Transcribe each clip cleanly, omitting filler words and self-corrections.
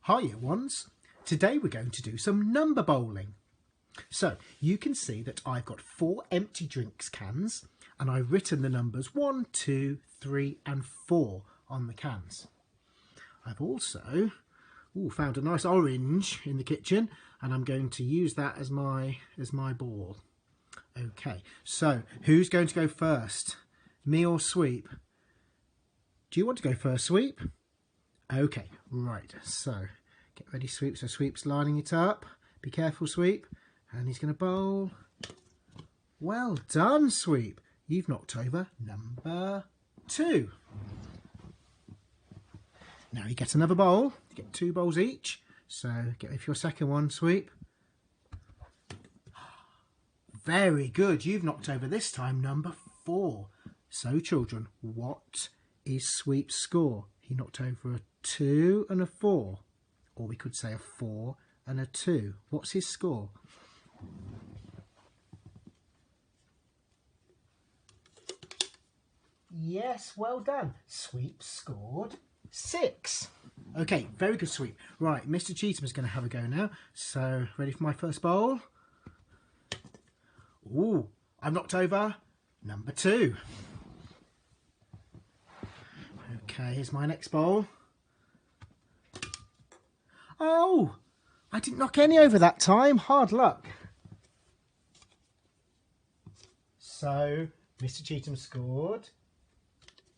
Hi year ones, today we're going to do some number bowling. So you can see that I've got 4 empty drinks cans and I've written the numbers 1, 2, 3 and 4 on the cans. I've also found a nice orange in the kitchen and I'm going to use that as my ball. Okay, so who's going to go first? Me or Sweep? Do you want to go first, Sweep? Okay, right, so get ready, Sweep. So Sweep's lining it up. Be careful, Sweep. And he's going to bowl. Well done, Sweep. You've knocked over number 2. Now you get another bowl. You get 2 bowls each. So get ready for your second one, Sweep. Very good. You've knocked over this time number 4. So children, what is Sweep's score? He knocked over a 2 and a 4. Or we could say a 4 and a 2. What's his score? Yes, well done. Sweep scored 6. Okay, very good, Sweep. Right, Mr. Cheetah is going to have a go now. So, ready for my first bowl? Ooh, I've knocked over number 2. Okay, here's my next bowl. Oh, I didn't knock any over that time. Hard luck. So, Mr. Cheetham scored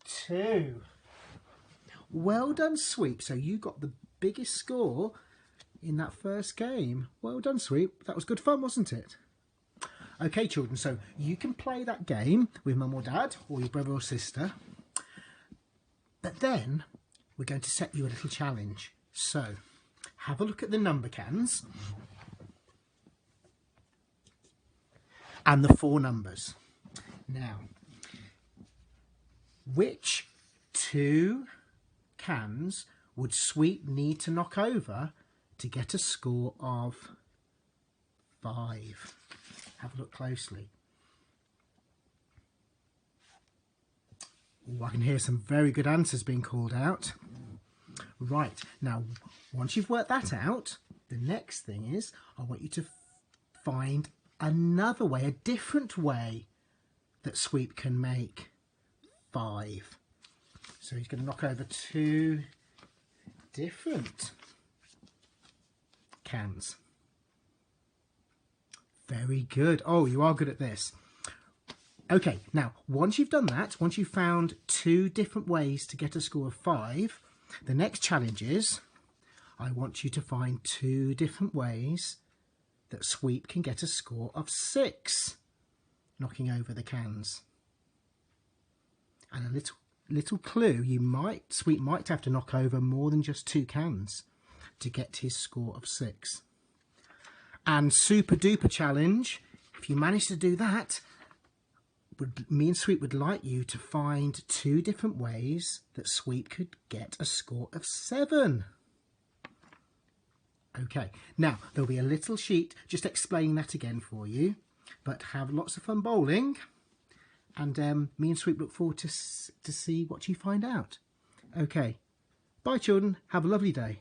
2. Well done, Sweep. So you got the biggest score in that first game. Well done, Sweep. That was good fun, wasn't it? Okay, children, so you can play that game with Mum or Dad or your brother or sister. But then we're going to set you a little challenge. So have a look at the number cans and the 4 numbers. Now, which 2 cans would Sweep need to knock over to get a score of 5? Have a look closely. Ooh, I can hear some very good answers being called out. Right, now once you've worked that out, the next thing is I want you to find another way, a different way that Sweep can make 5. So he's going to knock over 2 different cans. Very good. Oh, you are good at this. Okay, now once you've done that, once you've found 2 different ways to get a score of 5, the next challenge is I want you to find 2 different ways that Sweep can get a score of 6, knocking over the cans. And a little clue, Sweep might have to knock over more than just 2 cans to get his score of 6. And super duper challenge, if you manage to do that, me and Sweep would like you to find 2 different ways that Sweep could get a score of 7. Okay, now there'll be a little sheet just explaining that again for you, but have lots of fun bowling, and me and Sweep look forward to see what you find out. Okay, bye children, have a lovely day.